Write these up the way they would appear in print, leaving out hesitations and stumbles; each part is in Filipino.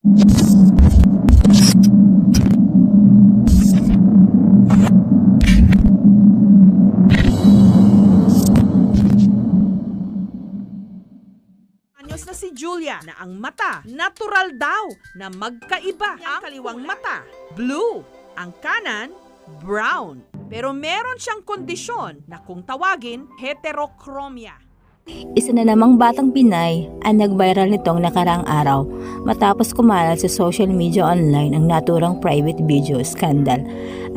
Anyos na si Julia na ang mata, natural daw na magkaiba ang kaliwang mata. Blue, ang kanan, brown. Pero meron siyang kondisyon na kung tawagin, heterochromia. Isa na namang batang Pinay ang nag-viral nitong nakaraang araw matapos kumalat sa social media online ang naturang private video scandal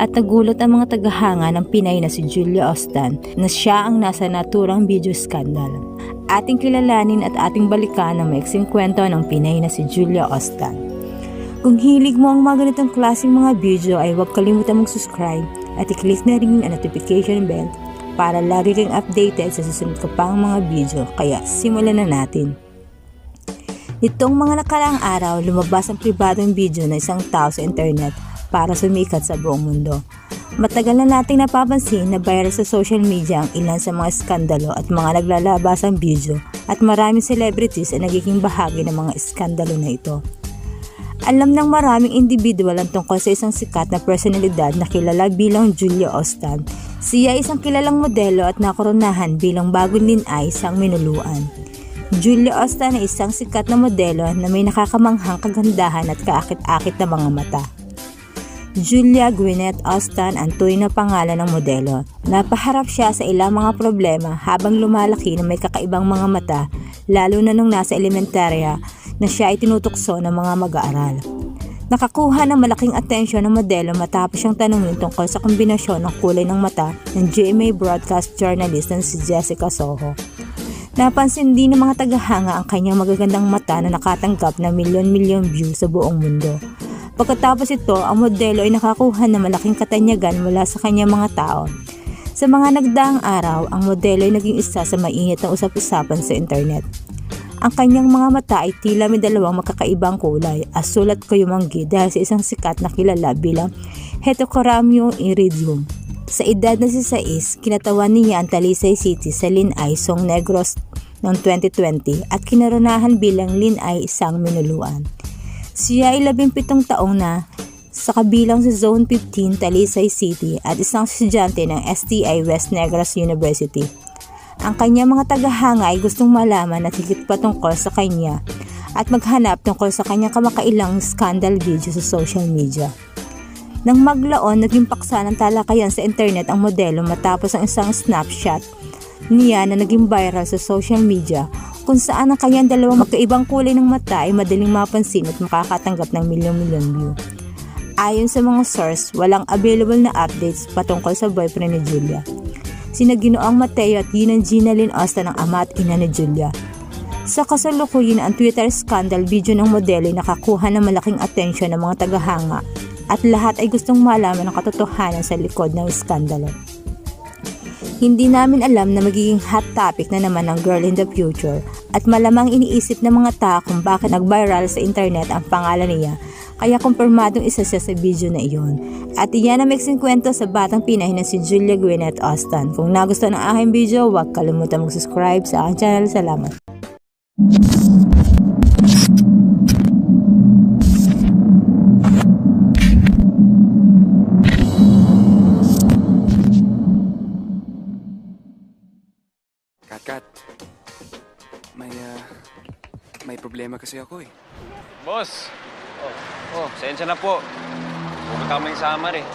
at nagulat ang mga tagahanga ng Pinay na si Julia Ostan na siya ang nasa naturang video scandal. Ating kilalanin at ating balikan ang maiksing kwento ng Pinay na si Julia Ostan. Kung hilig mo ang mga ganitong klaseng mga video ay huwag kalimutan mag-subscribe at i-click na rin ang notification bell para lagi kang updated sa susunod ko pang mga video. Kaya simulan na natin. Nitong mga nakaraang araw, lumabas ang pribadong video ng isang tao sa internet para sumikat sa buong mundo. Matagal na nating napapansin na viral sa social media ang ilan sa mga skandalo at mga naglalabasang video at maraming celebrities ay nagiging bahagi ng mga skandalo na ito. Alam ng maraming individual ang tungkol sa isang sikat na personalidad na kilala bilang Julia Ostan. Siya ay isang kilalang modelo at nakoronahan bilang bagong linay sang minuluan. Julia Ostan ay isang sikat na modelo na may nakakamanghang kagandahan at kaakit-akit na mga mata. Julia Gwyneth Ostan ang tunay na pangalan ng modelo. Napaharap siya sa ilang mga problema habang lumalaki na may kakaibang mga mata, lalo na nung nasa elementarya na siya ay tinutukso ng mga mag-aaral. Nakakuha ng malaking atensyon ng modelo matapos siyang tanungin tungkol sa kombinasyon ng kulay ng mata ng GMA broadcast journalist na si Jessica Soho. Napansin din ng mga tagahanga ang kanyang magagandang mata na nakatanggap ng milyon-milyon views sa buong mundo. Pagkatapos ito, ang modelo ay nakakuha ng malaking katanyagan mula sa kanyang mga tao. Sa mga nagdaang araw, ang modelo ay naging isa sa mainit na usap-usapan sa internet. Ang kanyang mga mata ay tila may dalawang magkakaibang kulay, asul at kayumanggi dahil sa isang sikat na kilala bilang heterochromia iridium. Sa edad na 16, kinatawan niya ang Talisay City sa Linay, Song Negros noong 2020 at kinaronahan bilang Linay isang minuluan. Siya ay 17 taong na sa kabilang sa Zone 15 Talisay City at isang estudyante ng STI West Negros University. Ang kanyang mga tagahanga ay gustong malaman at higit pa tungkol sa kanya at maghanap tungkol sa kanyang kamakailang scandal video sa social media. Nang maglaon, naging paksa ng talakayan sa internet ang modelo matapos ang isang snapshot niya na naging viral sa social media kung saan ang kanyang dalawang magkaibang kulay ng mata ay madaling mapansin at makakatanggap ng milyon-milyon view. Ayon sa mga source, walang available na updates patungkol sa boyfriend ni Julia. Sina Ginoong Mateo at Ginang Gina Lynn Ostan ang ama at ina ni Julia. Sa kasalukuyan, ang Twitter scandal video ng modelo ay nakakuha ng malaking atensyon ng mga tagahanga at lahat ay gustong malaman ang katotohanan sa likod ng skandalo. Hindi namin alam na magiging hot topic na naman ng girl in the future at malamang iniisip ng mga tao kung bakit nag-viral sa internet ang pangalan niya. Kaya kumpirmadong isa siya sa video na iyon. At iyan ang mixing kwento sa batang Pinay na si Julia Gwyneth Ostan. Kung nagustuhan ng aking video, huwag kalimutan mag-subscribe sa aking channel. Salamat. Kat, may problema kasi ako eh. Boss! Sensya na po. Pumunta kaming summer eh.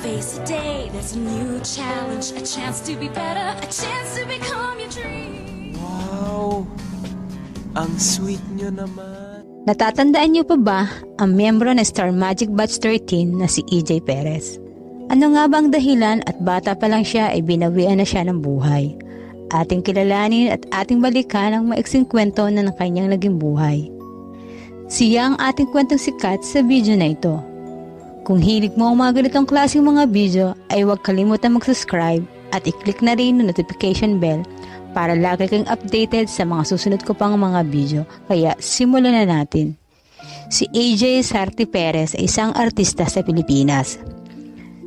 Face the day, there's a new challenge, a chance to be better, a chance to become your dream. Wow! Ang sweet nyo naman. Natatandaan niyo pa ba ang miyembro ng Star Magic Batch 13 na si EJ Perez? Ano nga ba ang dahilan at bata pa lang siya ay binawian na siya ng buhay? Ating kilalanin at ating balikan ang maiksing kwento na ng kanyang naging buhay. Siya ang ating kwentong sikat sa video na ito. Kung hilig mo ang mga ganitong klaseng mga video ay huwag kalimutan mag-subscribe at i-click na rin ang notification bell para lagi kang updated sa mga susunod ko pang mga video. Kaya simulan na natin. Si AJ Sarty Perez ay isang artista sa Pilipinas.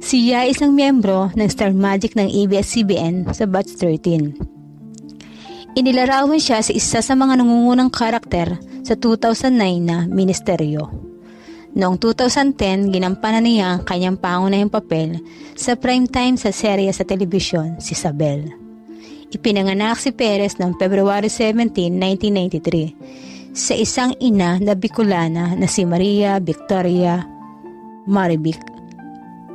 Siya ay isang miyembro ng Star Magic ng ABS-CBN sa Batch 13. Inilarawan siya sa isa sa mga nangungunang karakter sa 2009 na Ministeryo. Noong 2010, ginampanan niya ang kanyang pangunahing papel sa primetime sa serye sa telebisyon, si Isabel. Ipinanganak si Perez noong February 17, 1993 sa isang ina na Bicolana na si Maria Victoria Marivic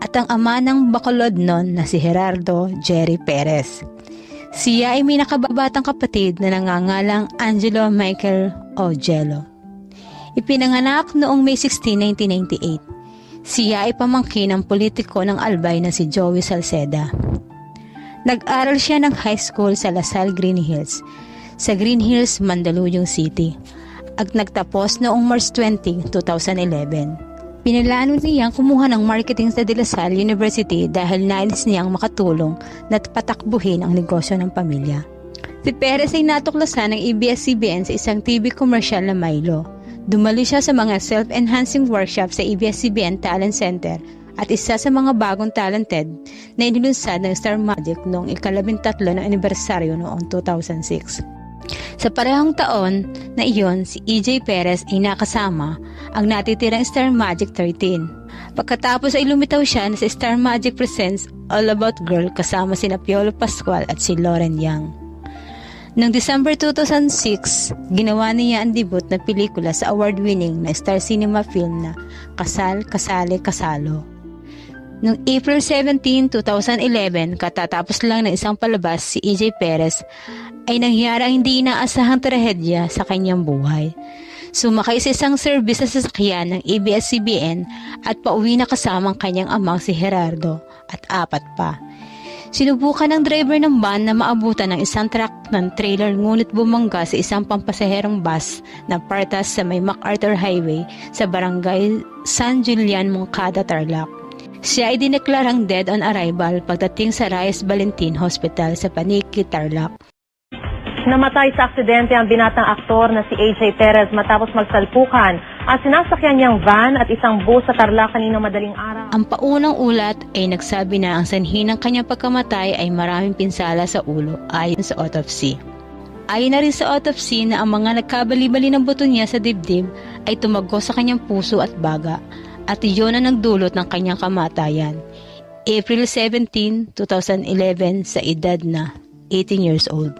at ang ama ng Bacolod noon na si Gerardo Jerry Perez. Siya ay may nakababatang kapatid na nangangalang Angelo Michael Ogello. Ipinanganak noong May 16, 1998. Siya ay pamangkin ng politiko ng Albay na si Joey Salceda. Nag-aral siya ng high school sa Lasal Green Hills, sa Green Hills, Mandaluyong City, at nagtapos noong March 20, 2011. Pinalano niyang kumuha ng marketing sa De La Salle University dahil nais niyang makatulong na patakbuhin ang negosyo ng pamilya. Si Perez ay natuklasan ng ABS-CBN sa isang TV commercial na Milo. Dumalo siya sa mga self-enhancing workshop sa ABS-CBN Talent Center at isa sa mga bagong talented na inilunsad ng Star Magic noong ika-13 ng anibersaryo noong 2006. Sa parehong taon na iyon, si EJ Perez ay nakasama ang natitirang Star Magic 13. Pagkatapos ay lumitaw siya sa Star Magic Presents All About Girl kasama sina Piolo Pascual at si Lauren Yang. Noong December 2006, ginawa niya ang debut na pelikula sa award-winning na Star Cinema film na Kasal, Kasali, Kasalo. Noong April 17, 2011, katatapos lang ng isang palabas si EJ Perez, ay nangyari ang hindi inaasahang trahedya sa kanyang buhay. Sumakay sa isang service sa sasakyan ng ABS-CBN at pauwi na kasama ang kanyang amang si Gerardo at 4 pa. Sinubukan ng driver ng van na maabutan ng isang truck ng trailer ngunit bumangga sa isang pampasaherong bus na partas sa may MacArthur Highway sa barangay San Julian, Moncada, Tarlac. Siya ay dineklarang dead on arrival pagdating sa Reyes Valentin Hospital sa Paniqui, Tarlac. Namatay sa aksidente ang binatang aktor na si AJ Perez matapos magsalpukan ang sinasakyan niyang van at isang bus sa Tarlac kaninang madaling araw. Ang paunang ulat ay nagsabi na ang sanhi ng kanyang pagkamatay ay maraming pinsala sa ulo ayon sa autopsy. Ayon na rin sa autopsy na ang mga nagkabali-bali ng buto niya sa dibdib ay tumagos sa kanyang puso at baga at iyon ang nagdulot ng kanyang kamatayan. April 17, 2011 sa edad na 18 years old.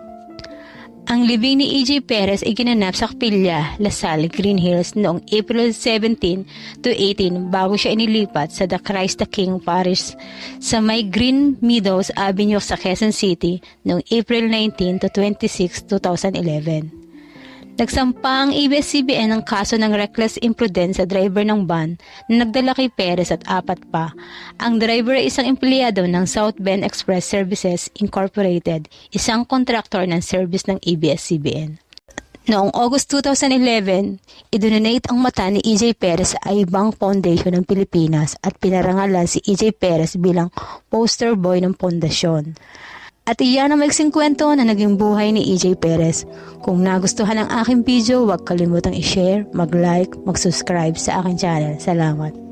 Ang libing ni EJ Perez ay ginanap sa Capilla, Lasal, Green Hills noong April 17 to 18 bago siya inilipat sa The Christ the King Parish sa may Green Meadows Avenue sa Quezon City noong April 19 to 26, 2011. Nagsampa ang ABS-CBN ng kaso ng reckless imprudence sa driver ng van na nagdala kay Perez at 4 pa. Ang driver ay isang empleyado ng South Bend Express Services Incorporated, isang kontraktor ng service ng ABS-CBN. Noong August 2011, idonate ang mata ni EJ Perez sa Aibang Foundation ng Pilipinas at pinarangalan si EJ Perez bilang poster boy ng pundasyon. At iyan ang maiksing kwento na naging buhay ni EJ Perez. Kung nagustuhan ang aking video, huwag kalimutang i-share, mag-like, mag-subscribe sa aking channel. Salamat!